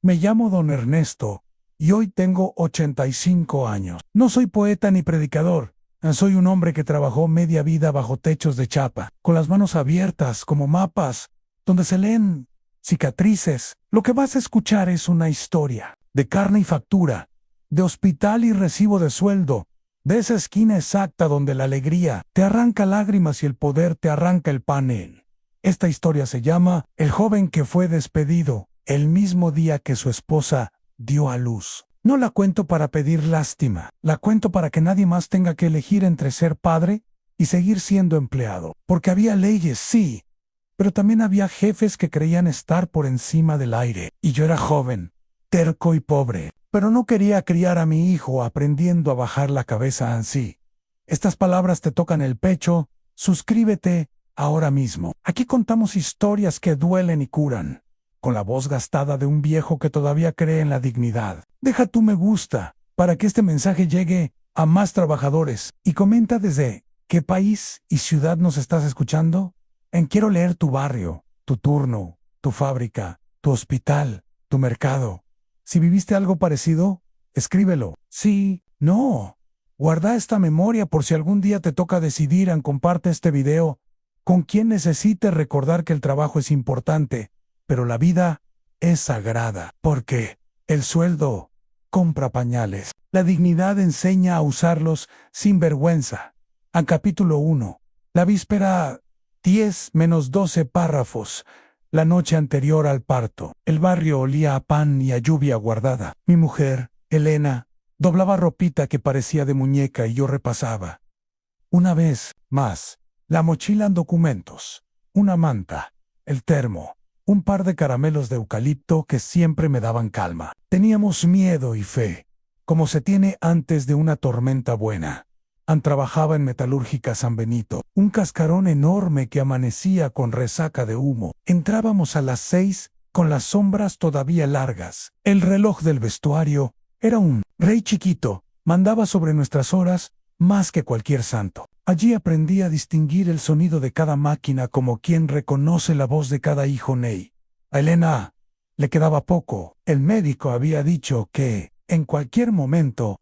Me llamo don Ernesto y hoy tengo 85 años. No soy poeta ni predicador. Soy un hombre que trabajó media vida bajo techos de chapa, con las manos abiertas como mapas, donde se leen cicatrices. Lo que vas a escuchar es una historia de carne y factura, de hospital y recibo de sueldo, de esa esquina exacta donde la alegría te arranca lágrimas y el poder te arranca el panel. Esta historia se llama El joven que fue despedido el mismo día que su esposa dio a luz. No la cuento para pedir lástima, la cuento para que nadie más tenga que elegir entre ser padre y seguir siendo empleado. Porque había leyes, sí, pero también había jefes que creían estar por encima del aire. Y yo era joven, terco y pobre, pero no quería criar a mi hijo aprendiendo a bajar la cabeza así. Estas palabras te tocan el pecho. Suscríbete ahora mismo. Aquí contamos historias que duelen y curan, con la voz gastada de un viejo que todavía cree en la dignidad. Deja tu me gusta para que este mensaje llegue a más trabajadores y comenta desde qué país y ciudad nos estás escuchando. Quiero leer tu barrio, tu turno, tu fábrica, tu hospital, tu mercado. Si viviste algo parecido, escríbelo. Sí, no. Guarda esta memoria por si algún día te toca decidir. Comparte este video con quien necesite recordar que el trabajo es importante, pero la vida es sagrada, porque el sueldo compra pañales. La dignidad enseña a usarlos sin vergüenza. Capítulo 1. La víspera, 10-12 párrafos. La noche anterior al parto. El barrio olía a pan y a lluvia guardada. Mi mujer, Elena, doblaba ropita que parecía de muñeca y yo repasaba. Una vez más, la mochila en documentos, una manta, el termo, un par de caramelos de eucalipto que siempre me daban calma. Teníamos miedo y fe, como se tiene antes de una tormenta buena. Trabajaba en Metalúrgica San Benito, un cascarón enorme que amanecía con resaca de humo. Entrábamos a las 6 con las sombras todavía largas. El reloj del vestuario era un rey chiquito, mandaba sobre nuestras horas más que cualquier santo. Allí aprendí a distinguir el sonido de cada máquina como quien reconoce la voz de cada hijo Ney. A Elena le quedaba poco. El médico había dicho que en cualquier momento,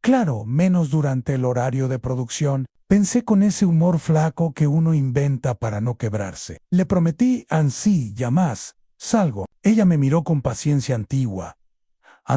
claro, menos durante el horario de producción. Pensé con ese humor flaco que uno inventa para no quebrarse. Le prometí ansí, ya más, salgo. Ella me miró con paciencia antigua.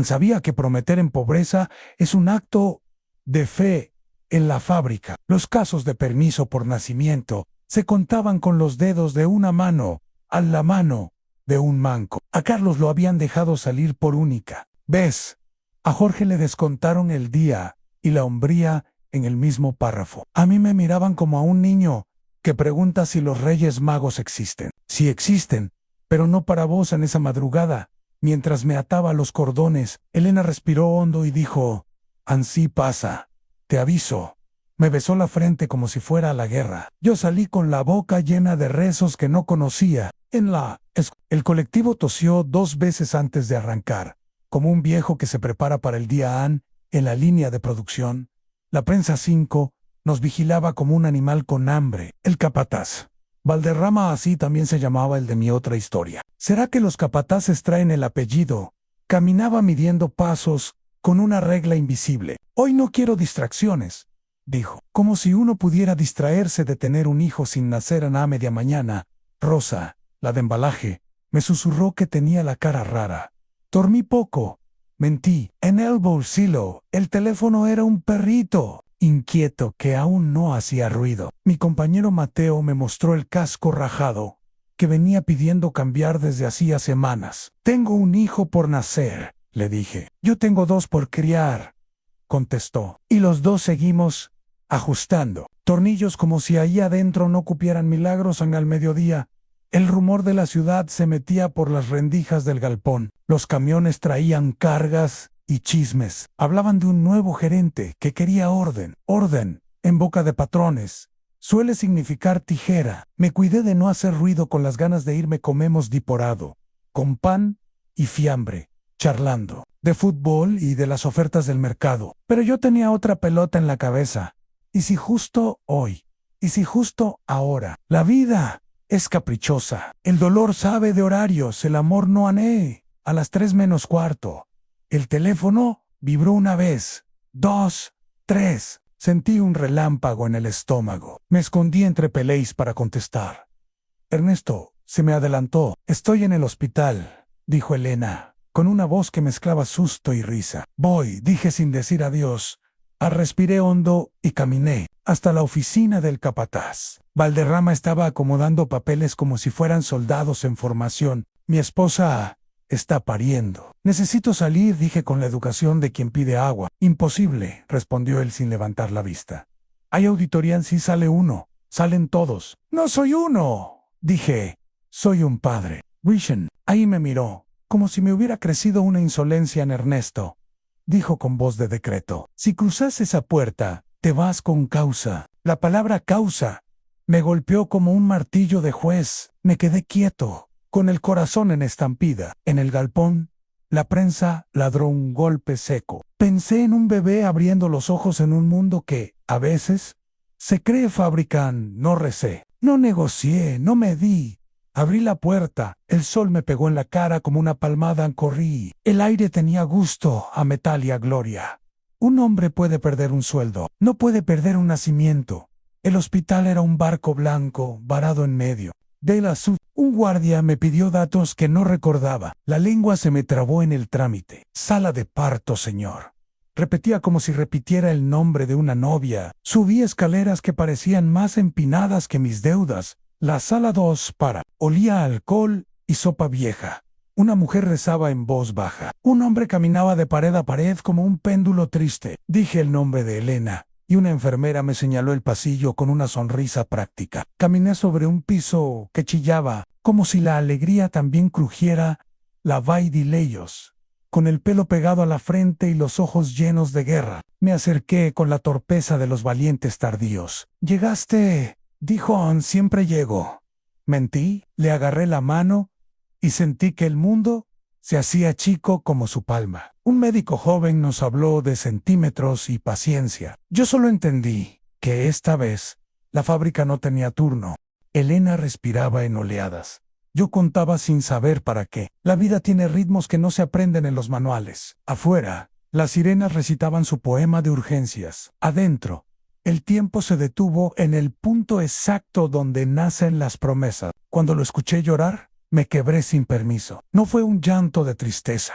Sabía que prometer en pobreza es un acto de fe. En la fábrica, los casos de permiso por nacimiento se contaban con los dedos de una mano, a la mano de un manco. A Carlos lo habían dejado salir por única vez. A Jorge le descontaron el día y la hombría en el mismo párrafo. A mí me miraban como a un niño que pregunta si los Reyes Magos existen. Sí existen, pero no para vos en esa madrugada. Mientras me ataba los cordones, Elena respiró hondo y dijo: «Ansí pasa. Te aviso». Me besó la frente como si fuera a la guerra. Yo salí con la boca llena de rezos que no conocía. El colectivo tosió 2 veces antes de arrancar, como un viejo que se prepara para el día AN en la línea de producción. La prensa 5 nos vigilaba como un animal con hambre. El capataz. Valderrama, así también se llamaba el de mi otra historia. ¿Será que los capataces traen el apellido? Caminaba midiendo pasos con una regla invisible. «Hoy no quiero distracciones», dijo. Como si uno pudiera distraerse de tener un hijo sin nacer a media mañana. Rosa, la de embalaje, me susurró que tenía la cara rara. Dormí poco. Mentí. En el bolsillo, el teléfono era un perrito inquieto que aún no hacía ruido. Mi compañero Mateo me mostró el casco rajado que venía pidiendo cambiar desde hacía semanas. «Tengo un hijo por nacer», le dije. «Yo tengo 2 por criar», contestó. Y los 2 seguimos ajustando tornillos como si ahí adentro no cupieran milagros. Al mediodía, el rumor de la ciudad se metía por las rendijas del galpón. Los camiones traían cargas y chismes. Hablaban de un nuevo gerente que quería orden. Orden, en boca de patrones, suele significar tijera. Me cuidé de no hacer ruido con las ganas de irme. Comemos diporado, con pan y fiambre, charlando de fútbol y de las ofertas del mercado. Pero yo tenía otra pelota en la cabeza. ¿Y si justo hoy? ¿Y si justo ahora? La vida Es caprichosa. El dolor sabe de horarios, el amor no anee. A las 3:45. El teléfono vibró una vez, 2, 3. Sentí un relámpago en el estómago. Me escondí entre peléis para contestar. Ernesto se me adelantó. Estoy en el hospital, dijo Elena, con una voz que mezclaba susto y risa. Voy, dije sin decir adiós. Respiré hondo y caminé hasta la oficina del capataz. Valderrama estaba acomodando papeles como si fueran soldados en formación. Mi esposa está pariendo. Necesito salir, dije con la educación de quien pide agua. Imposible, respondió él sin levantar la vista. Hay auditoría si sale uno. Salen todos. No soy uno, dije. Soy un padre. Wishen, ahí me miró, como si me hubiera crecido una insolencia en Ernesto. Dijo con voz de decreto. Si cruzas esa puerta, te vas con causa. La palabra causa me golpeó como un martillo de juez. Me quedé quieto, con el corazón en estampida. En el galpón, la prensa ladró un golpe seco. Pensé en un bebé abriendo los ojos en un mundo que, a veces, se cree fabrican. No recé, no negocié, no medí. Abrí la puerta, el sol me pegó en la cara como una palmada. Corrí. El aire tenía gusto a metal y a gloria. Un hombre puede perder un sueldo, no puede perder un nacimiento. El hospital era un barco blanco, varado en medio. De la sud, un guardia me pidió datos que no recordaba. La lengua se me trabó en el trámite. Sala de parto, señor. Repetía como si repitiera el nombre de una novia. Subí escaleras que parecían más empinadas que mis deudas. La sala 2 para. Olía a alcohol y sopa vieja. Una mujer rezaba en voz baja. Un hombre caminaba de pared a pared como un péndulo triste. Dije el nombre de Elena, y una enfermera me señaló el pasillo con una sonrisa práctica. Caminé sobre un piso que chillaba, como si la alegría también crujiera. La vaidileyos. Con el pelo pegado a la frente y los ojos llenos de guerra, me acerqué con la torpeza de los valientes tardíos. «Llegaste», dijo, «siempre llego». Mentí, le agarré la mano y sentí que el mundo se hacía chico como su palma. Un médico joven nos habló de centímetros y paciencia. Yo solo entendí que esta vez la fábrica no tenía turno. Elena respiraba en oleadas. Yo contaba sin saber para qué. La vida tiene ritmos que no se aprenden en los manuales. Afuera, las sirenas recitaban su poema de urgencias. Adentro, el tiempo se detuvo en el punto exacto donde nacen las promesas. Cuando lo escuché llorar, me quebré sin permiso. No fue un llanto de tristeza.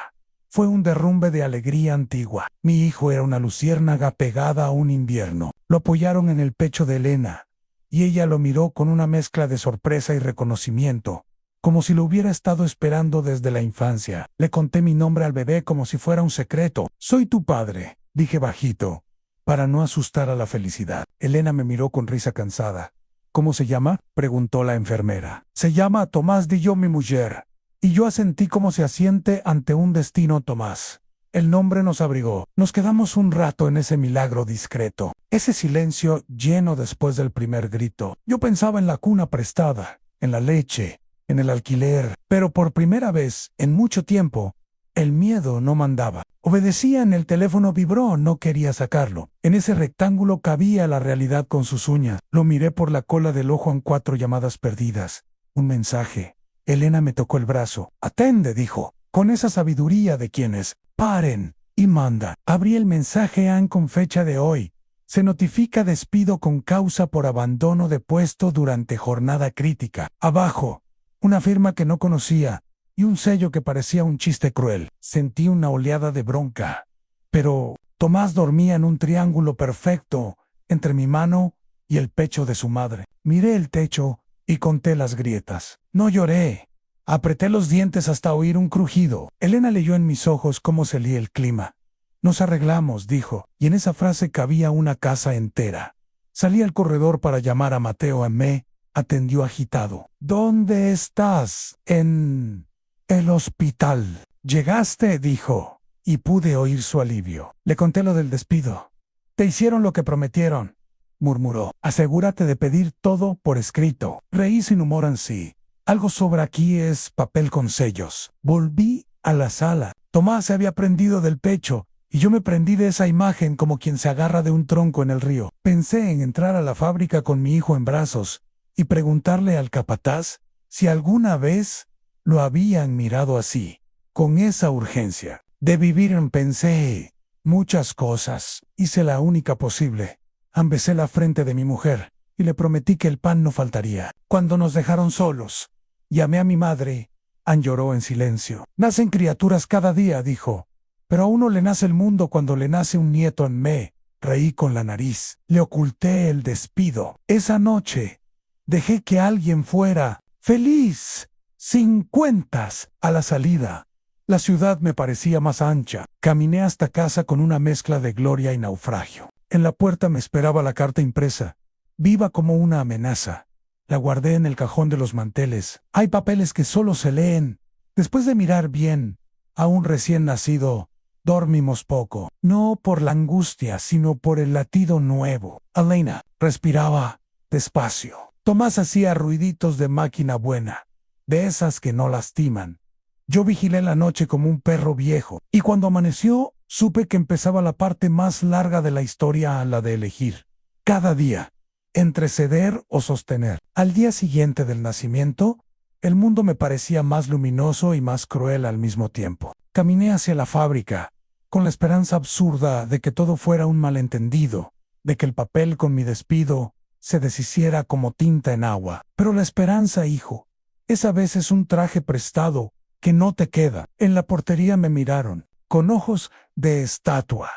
Fue un derrumbe de alegría antigua. Mi hijo era una luciérnaga pegada a un invierno. Lo apoyaron en el pecho de Elena, y ella lo miró con una mezcla de sorpresa y reconocimiento, como si lo hubiera estado esperando desde la infancia. Le conté mi nombre al bebé como si fuera un secreto. «Soy tu padre», dije bajito, para no asustar a la felicidad. Elena me miró con risa cansada. «¿Cómo se llama?», preguntó la enfermera. «Se llama Tomás Dillo, mi mujer». Y yo asentí como se asiente ante un destino Tomás. El nombre nos abrigó. Nos quedamos un rato en ese milagro discreto. Ese silencio lleno después del primer grito. Yo pensaba en la cuna prestada, en la leche, en el alquiler. Pero por primera vez, en mucho tiempo, el miedo no mandaba. Obedecía, en el teléfono vibró, no quería sacarlo. En ese rectángulo cabía la realidad con sus uñas. Lo miré por la cola del ojo en 4 llamadas perdidas. Un mensaje. Elena me tocó el brazo. «Atende», dijo, con esa sabiduría de quienes paren y manda. Abrí el mensaje con fecha de hoy. Se notifica despido con causa por abandono de puesto durante jornada crítica. Abajo, una firma que no conocía y un sello que parecía un chiste cruel. Sentí una oleada de bronca. Pero Tomás dormía en un triángulo perfecto entre mi mano y el pecho de su madre. Miré el techo y conté las grietas. No lloré. Apreté los dientes hasta oír un crujido. Elena leyó en mis ojos cómo se lía el clima. «Nos arreglamos», dijo, y en esa frase cabía una casa entera. Salí al corredor para llamar a Mateo. Me atendió agitado. «¿Dónde estás?» «En el hospital». «¿Llegaste?», dijo, y pude oír su alivio. Le conté lo del despido. «Te hicieron lo que prometieron», murmuró. «Asegúrate de pedir todo por escrito». Reí sin humor sí. «Algo sobra aquí, es papel con sellos». Volví a la sala. Tomás se había prendido del pecho, y yo me prendí de esa imagen como quien se agarra de un tronco en el río. Pensé en entrar a la fábrica con mi hijo en brazos, y preguntarle al capataz si alguna vez lo habían mirado así, con esa urgencia. De vivir pensé muchas cosas. Hice la única posible. Ambesé la frente de mi mujer y le prometí que el pan no faltaría. Cuando nos dejaron solos, llamé a mi madre. Ann lloró en silencio. Nacen criaturas cada día, dijo. Pero a uno le nace el mundo cuando le nace un nieto en me. Reí con la nariz. Le oculté el despido. Esa noche, dejé que alguien fuera feliz, sin cuentas, a la salida. La ciudad me parecía más ancha. Caminé hasta casa con una mezcla de gloria y naufragio. En la puerta me esperaba la carta impresa, viva como una amenaza. La guardé en el cajón de los manteles. Hay papeles que solo se leen. Después de mirar bien, a un recién nacido, dormimos poco. No por la angustia, sino por el latido nuevo. Elena respiraba despacio. Tomás hacía ruiditos de máquina buena, de esas que no lastiman. Yo vigilé la noche como un perro viejo, y cuando amaneció, supe que empezaba la parte más larga de la historia, la de elegir. Cada día, entre ceder o sostener. Al día siguiente del nacimiento, el mundo me parecía más luminoso y más cruel al mismo tiempo. Caminé hacia la fábrica, con la esperanza absurda de que todo fuera un malentendido, de que el papel con mi despido se deshiciera como tinta en agua. Pero la esperanza, hijo, esa vez es un traje prestado que no te queda. En la portería me miraron, con ojos de estatua.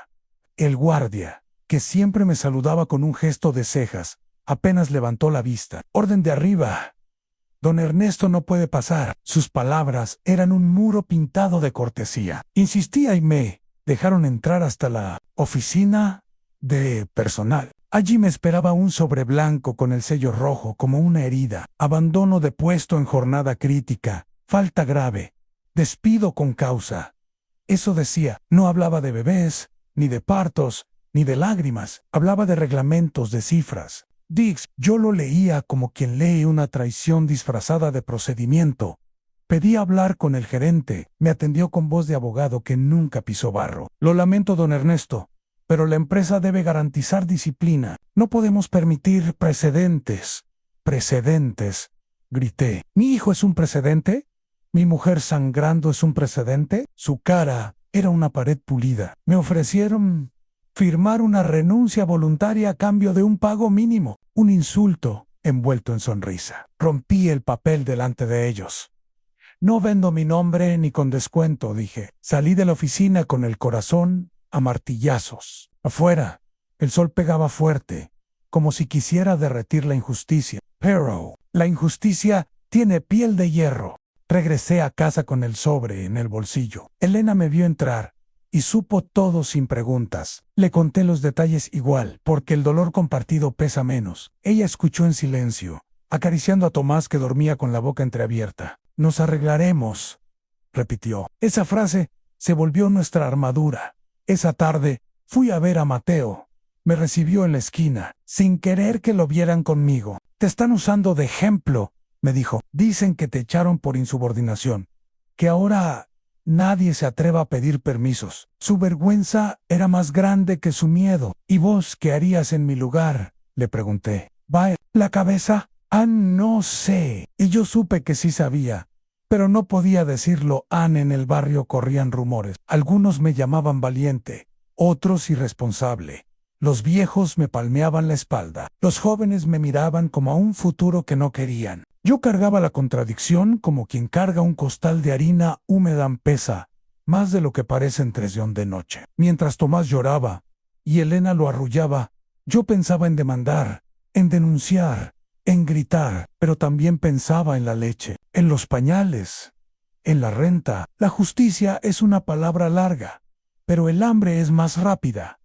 El guardia, que siempre me saludaba con un gesto de cejas, apenas levantó la vista. Orden de arriba. Don Ernesto no puede pasar. Sus palabras eran un muro pintado de cortesía. Insistía y me dejaron entrar hasta la oficina de personal. Allí me esperaba un sobre blanco con el sello rojo como una herida. Abandono de puesto en jornada crítica. Falta grave. Despido con causa. Eso decía. No hablaba de bebés, ni de partos, ni de lágrimas. Hablaba de reglamentos, de cifras. Diggs, yo lo leía como quien lee una traición disfrazada de procedimiento. Pedí hablar con el gerente. Me atendió con voz de abogado que nunca pisó barro. Lo lamento, don Ernesto, pero la empresa debe garantizar disciplina. No podemos permitir precedentes. Precedentes, grité. ¿Mi hijo es un precedente? ¿Mi mujer sangrando es un precedente? Su cara era una pared pulida. Me ofrecieron firmar una renuncia voluntaria a cambio de un pago mínimo. Un insulto envuelto en sonrisa. Rompí el papel delante de ellos. No vendo mi nombre ni con descuento, dije. Salí de la oficina con el corazón a martillazos. Afuera, el sol pegaba fuerte, como si quisiera derretir la injusticia. Pero la injusticia tiene piel de hierro. Regresé a casa con el sobre en el bolsillo. Elena me vio entrar y supo todo sin preguntas. Le conté los detalles igual, porque el dolor compartido pesa menos. Ella escuchó en silencio, acariciando a Tomás que dormía con la boca entreabierta. Nos arreglaremos, repitió. Esa frase se volvió nuestra armadura. Esa tarde fui a ver a Mateo. Me recibió en la esquina, sin querer que lo vieran conmigo. Te están usando de ejemplo, me dijo. Dicen que te echaron por insubordinación, que ahora nadie se atreva a pedir permisos. Su vergüenza era más grande que su miedo. ¿Y vos qué harías en mi lugar?, le pregunté. ¿Va la cabeza? No sé. Y yo supe que sí sabía, pero no podía decirlo. En el barrio corrían rumores. Algunos me llamaban valiente, otros irresponsable. Los viejos me palmeaban la espalda. Los jóvenes me miraban como a un futuro que no querían. Yo cargaba la contradicción como quien carga un costal de harina húmeda. Pesa más de lo que parece en Tresión de noche. Mientras Tomás lloraba y Elena lo arrullaba, yo pensaba en demandar, en denunciar, en gritar, pero también pensaba en la leche, en los pañales, en la renta. La justicia es una palabra larga, pero el hambre es más rápida.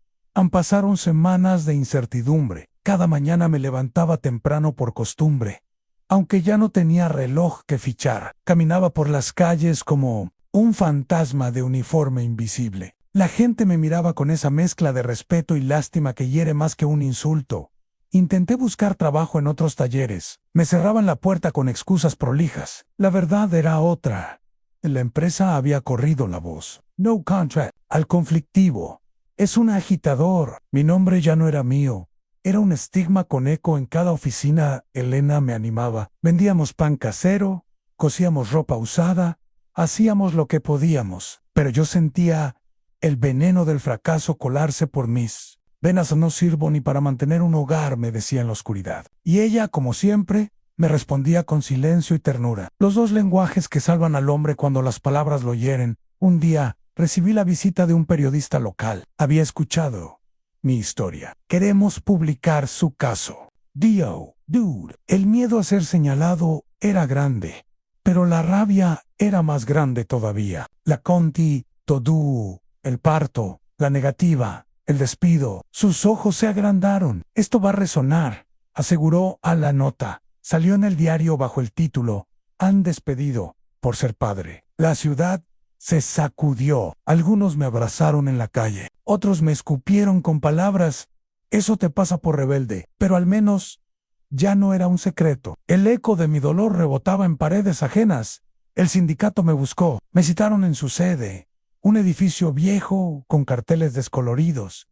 Pasaron semanas de incertidumbre. Cada mañana me levantaba temprano por costumbre. Aunque ya no tenía reloj que fichar, caminaba por las calles como un fantasma de uniforme invisible. La gente me miraba con esa mezcla de respeto y lástima que hiere más que un insulto. Intenté buscar trabajo en otros talleres. Me cerraban la puerta con excusas prolijas. La verdad era otra. La empresa había corrido la voz. No contract. Al conflictivo. Es un agitador. Mi nombre ya no era mío. Era un estigma con eco en cada oficina. Elena me animaba. Vendíamos pan casero, cosíamos ropa usada, hacíamos lo que podíamos. Pero yo sentía el veneno del fracaso colarse por mis venas. No sirvo ni para mantener un hogar, me decía en la oscuridad. Y ella, como siempre, me respondía con silencio y ternura. Los dos lenguajes que salvan al hombre cuando las palabras lo hieren. Un día recibí la visita de un periodista local. Había escuchado mi historia. Queremos publicar su caso. Dude. El miedo a ser señalado era grande, pero la rabia era más grande todavía. La conti, todo, el parto, la negativa, el despido. Sus ojos se agrandaron. Esto va a resonar, aseguró a la nota. Salió en el diario bajo el título «Han despedido por ser padre». La ciudad se sacudió. Algunos me abrazaron en la calle. Otros me escupieron con palabras. Eso te pasa por rebelde. Pero al menos ya no era un secreto. El eco de mi dolor rebotaba en paredes ajenas. El sindicato me buscó. Me citaron en su sede. Un edificio viejo con carteles descoloridos.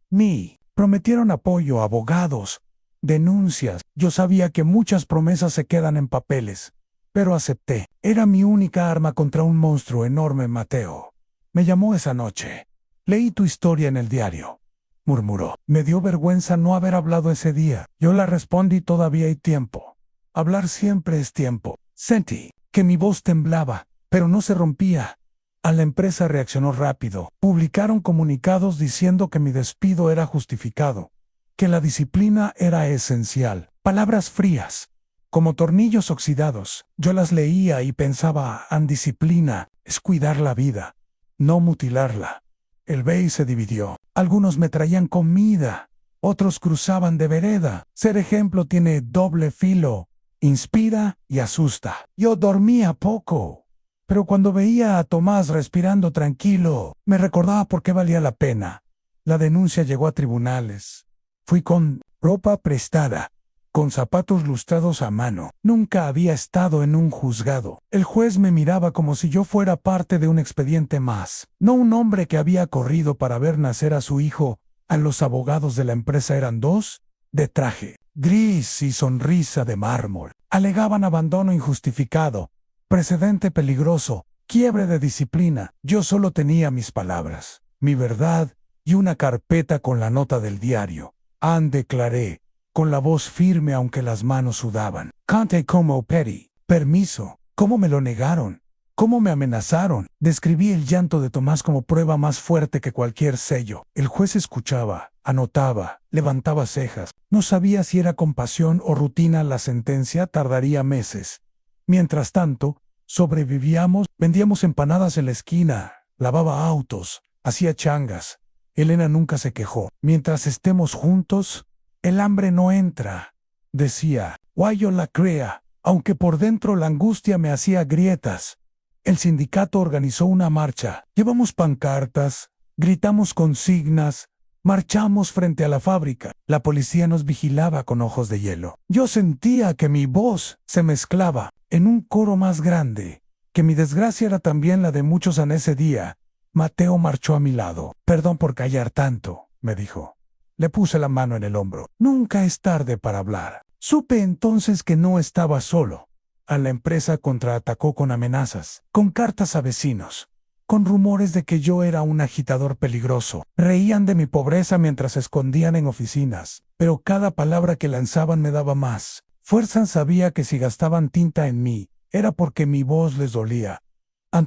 Prometieron apoyo, abogados, denuncias. Yo sabía que muchas promesas se quedan en papeles. Pero acepté. Era mi única arma contra un monstruo enorme. Mateo me llamó esa noche. Leí tu historia en el diario, murmuró. Me dio vergüenza no haber hablado ese día. Yo le respondí: todavía hay tiempo. Hablar siempre es tiempo. Sentí que mi voz temblaba, pero no se rompía. A la empresa reaccionó rápido. Publicaron comunicados diciendo que mi despido era justificado, que la disciplina era esencial. Palabras frías, como tornillos oxidados. Yo las leía y pensaba: disciplina es cuidar la vida, no mutilarla. El BEI se dividió. Algunos me traían comida, otros cruzaban de vereda. Ser ejemplo tiene doble filo, inspira y asusta. Yo dormía poco, pero cuando veía a Tomás respirando tranquilo, me recordaba por qué valía la pena. La denuncia llegó a tribunales. Fui con ropa prestada, con zapatos lustrados a mano. Nunca había estado en un juzgado. El juez me miraba como si yo fuera parte de un expediente más, no un hombre que había corrido para ver nacer a su hijo. A los abogados de la empresa eran dos, de traje gris y sonrisa de mármol. Alegaban abandono injustificado, precedente peligroso, quiebre de disciplina. Yo solo tenía mis palabras, mi verdad y una carpeta con la nota del diario. Declaré, con la voz firme aunque las manos sudaban. Canté como Petty. Permiso. ¿Cómo me lo negaron? ¿Cómo me amenazaron? Describí el llanto de Tomás como prueba más fuerte que cualquier sello. El juez escuchaba, anotaba, levantaba cejas. No sabía si era compasión o rutina. La sentencia tardaría meses. Mientras tanto, sobrevivíamos. Vendíamos empanadas en la esquina, lavaba autos, hacía changas. Elena nunca se quejó. Mientras estemos juntos, el hambre no entra, decía. Guayo la crea, aunque por dentro la angustia me hacía grietas. El sindicato organizó una marcha. Llevamos pancartas, gritamos consignas, marchamos frente a la fábrica. La policía nos vigilaba con ojos de hielo. Yo sentía que mi voz se mezclaba en un coro más grande, que mi desgracia era también la de muchos en ese día. Mateo marchó a mi lado. Perdón por callar tanto, me dijo. Le puse la mano en el hombro. Nunca es tarde para hablar. Supe entonces que no estaba solo. A la empresa contraatacó con amenazas, con cartas a vecinos, con rumores de que yo era un agitador peligroso. Reían de mi pobreza mientras se escondían en oficinas, pero cada palabra que lanzaban me daba más fuerza. Sabía que si gastaban tinta en mí, era porque mi voz les dolía.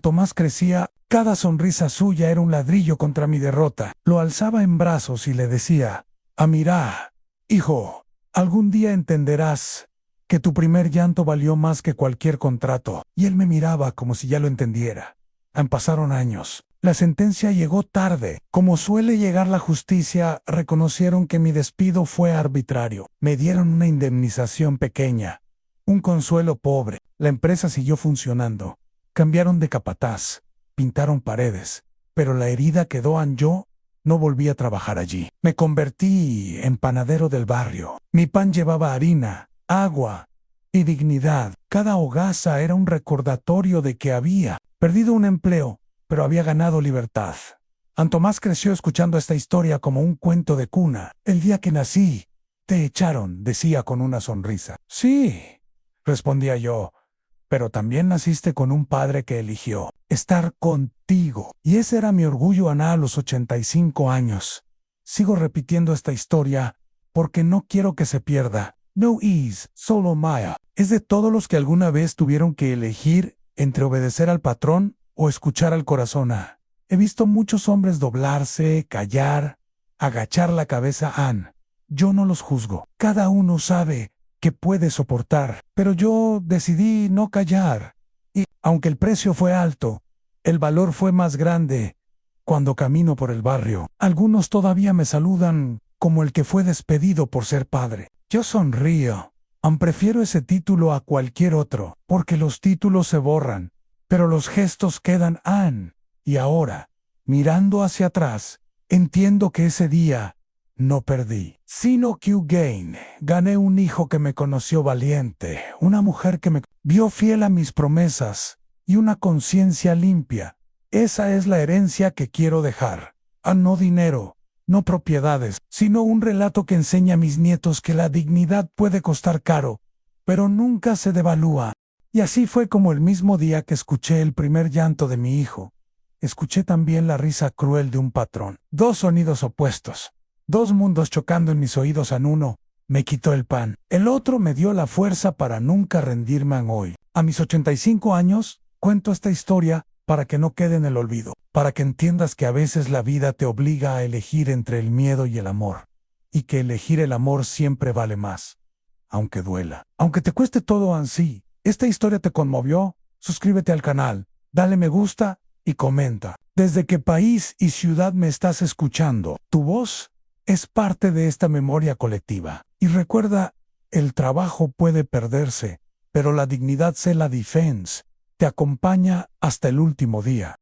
Tomás crecía, cada sonrisa suya era un ladrillo contra mi derrota. Lo alzaba en brazos y le decía: mira, hijo, algún día entenderás que tu primer llanto valió más que cualquier contrato. Y él me miraba como si ya lo entendiera. Pasaron años. La sentencia llegó tarde. Como suele llegar la justicia, reconocieron que mi despido fue arbitrario. Me dieron una indemnización pequeña, un consuelo pobre. La empresa siguió funcionando. Cambiaron de capataz, pintaron paredes, pero la herida quedó. Yo no volví a trabajar allí. Me convertí en panadero del barrio. Mi pan llevaba harina, agua y dignidad. Cada hogaza era un recordatorio de que había perdido un empleo, pero había ganado libertad. Tomás creció escuchando esta historia como un cuento de cuna. El día que nací, Te echaron, decía con una sonrisa. Sí, respondía yo, pero también naciste con un padre que eligió estar contigo. Y ese era mi orgullo, Ana, a los 85 años. Sigo repitiendo esta historia porque no quiero que se pierda. No is solo Maya. Es de todos los que alguna vez tuvieron que elegir entre obedecer al patrón o escuchar al corazón. He visto muchos hombres doblarse, callar, agachar la cabeza. Yo no los juzgo. Cada uno sabe que puede soportar, pero yo decidí no callar. Y, aunque el precio fue alto, el valor fue más grande. Cuando camino por el barrio, algunos todavía me saludan como el que fue despedido por ser padre. Yo sonrío. Aun prefiero ese título a cualquier otro, porque los títulos se borran, pero los gestos quedan. Y ahora, mirando hacia atrás, entiendo que ese día no perdí, sino que gané un hijo que me conoció valiente, una mujer que me vio fiel a mis promesas y una conciencia limpia. Esa es la herencia que quiero dejar. No dinero, no propiedades, sino un relato que enseña a mis nietos que la dignidad puede costar caro, pero nunca se devalúa. Y así fue como el mismo día que escuché el primer llanto de mi hijo, escuché también la risa cruel de un patrón. Dos sonidos opuestos. Dos mundos chocando en mis oídos. Uno me quitó el pan. El otro me dio la fuerza para nunca rendirme. Hoy, a mis 85 años, cuento esta historia para que no quede en el olvido, para que entiendas que a veces la vida te obliga a elegir entre el miedo y el amor, y que elegir el amor siempre vale más, aunque duela. Aunque te cueste todo así. ¿Esta historia te conmovió? Suscríbete al canal, dale me gusta y comenta. ¿Desde qué país y ciudad me estás escuchando? Tu voz es parte de esta memoria colectiva. Y recuerda, el trabajo puede perderse, pero la dignidad se la defense. Te acompaña hasta el último día.